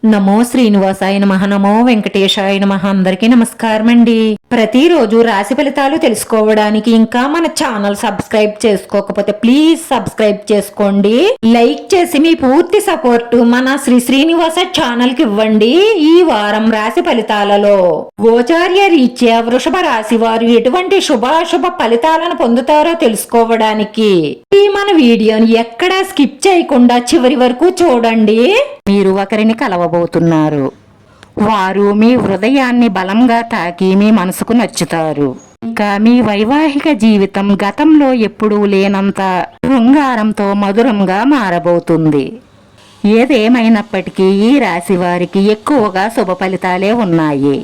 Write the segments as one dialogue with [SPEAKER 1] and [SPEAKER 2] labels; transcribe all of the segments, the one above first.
[SPEAKER 1] నమో శ్రీనివాసాయ నమః, నమో వెంకటేశాయ నమః. అందరికీ నమస్కారం అండి. ప్రతిరోజు రాశి ఫలితాలు తెలుసుకోవడానికి ఇంకా మన ఛానల్ సబ్స్క్రైబ్ చేసుకోకపోతే ప్లీజ్ సబ్స్క్రైబ్ చేసుకోండి. లైక్ చేసి మీ పూర్తి సపోర్ట్ మన శ్రీనివాస ఛానల్ కి ఇవ్వండి. ఈ వారం రాశి ఫలితాలలో గోచార్య రీత్యా వృషభ రాశి వారు ఎటువంటి శుభాశుభ ఫలితాలను పొందుతారో తెలుసుకోవడానికి ఈ మన వీడియోని ఎక్కడా స్కిప్ చేయకుండా చివరి వరకు చూడండి. మీరు ఒకరిని కలవబోతున్నారు. వారు మీ హృదయాన్ని బలంగా తాకి మీ మనసుకు నచ్చుతారు. ఇంకా మీ వైవాహిక జీవితం గతంలో ఎప్పుడూ లేనంత శృంగారంతో మధురంగా మారబోతుంది. ఏదేమైనప్పటికీ ఈ రాశి వారికి ఎక్కువగా శుభ ఫలితాలే ఉన్నాయి.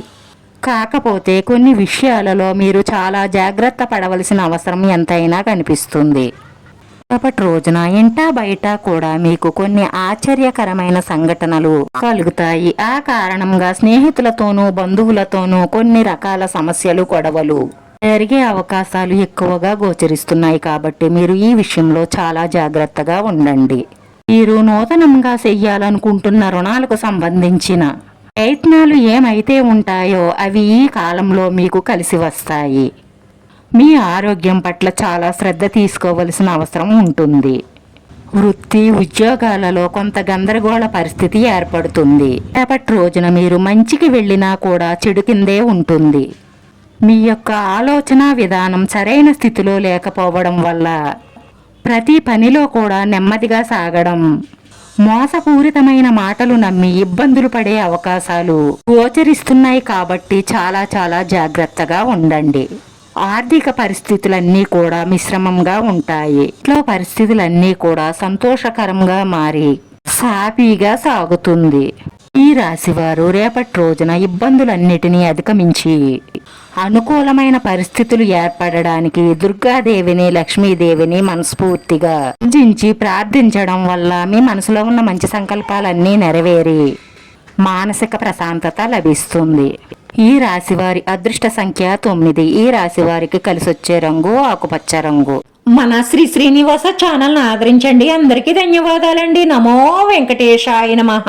[SPEAKER 1] కాకపోతే కొన్ని విషయాలలో మీరు చాలా జాగ్రత్త పడవలసిన అవసరం ఎంతైనా కనిపిస్తుంది. రేపటి రోజున ఇంటా బయట కూడా మీకు కొన్ని ఆశ్చర్యకరమైన సంఘటనలు కలుగుతాయి. ఆ కారణంగా స్నేహితులతోనూ బంధువులతోనూ కొన్ని రకాల సమస్యలు గొడవలు జరిగే అవకాశాలు ఎక్కువగా గోచరిస్తున్నాయి. కాబట్టి మీరు ఈ విషయంలో చాలా జాగ్రత్తగా ఉండండి. మీరు నూతనంగా చెయ్యాలనుకుంటున్న రుణాలకు సంబంధించిన ప్రయత్నాలు ఏమైతే ఉంటాయో అవి ఈ కాలంలో మీకు కలిసి వస్తాయి. మీ ఆరోగ్యం పట్ల చాలా శ్రద్ధ తీసుకోవలసిన అవసరం ఉంటుంది. వృత్తి ఉద్యోగాలలో కొంత గందరగోళ పరిస్థితి ఏర్పడుతుంది. రేపటి రోజున మీరు మంచికి వెళ్ళినా కూడా చెడు కిందే ఉంటుంది. మీ యొక్క ఆలోచన విధానం సరైన స్థితిలో లేకపోవడం వల్ల ప్రతి పనిలో కూడా నెమ్మదిగా సాగడం, మోసపూరితమైన మాటలు నమ్మి ఇబ్బందులు పడే అవకాశాలు గోచరిస్తున్నాయి. కాబట్టి చాలా జాగ్రత్తగా ఉండండి. ఆర్థిక పరిస్థితులన్నీ కూడా మిశ్రమంగా ఉంటాయి. ఇంట్లో పరిస్థితులన్నీ కూడా సంతోషకరంగా మారి సాఫీగా సాగుతుంది. ఈ రాశివారు రేపటి రోజున ఇబ్బందులన్నిటినీ అధిగమించి అనుకూలమైన పరిస్థితులు ఏర్పడడానికి దుర్గాదేవిని లక్ష్మీదేవిని మనస్ఫూర్తిగా పూజించి ప్రార్థించడం వల్ల మీ మనసులో ఉన్న మంచి సంకల్పాలన్నీ నెరవేరి మానసిక ప్రశాంతత లభిస్తుంది. ఈ రాశివారి అదృష్ట సంఖ్య 9. ఈ రాశివారికి కలిసొచ్చే రంగు ఆకుపచ్చ రంగు. మన శ్రీనివాస ఛానల్ ఆదరించండి. అందరికీ ధన్యవాదాలండి. నమో వెంకటేశాయ నమః.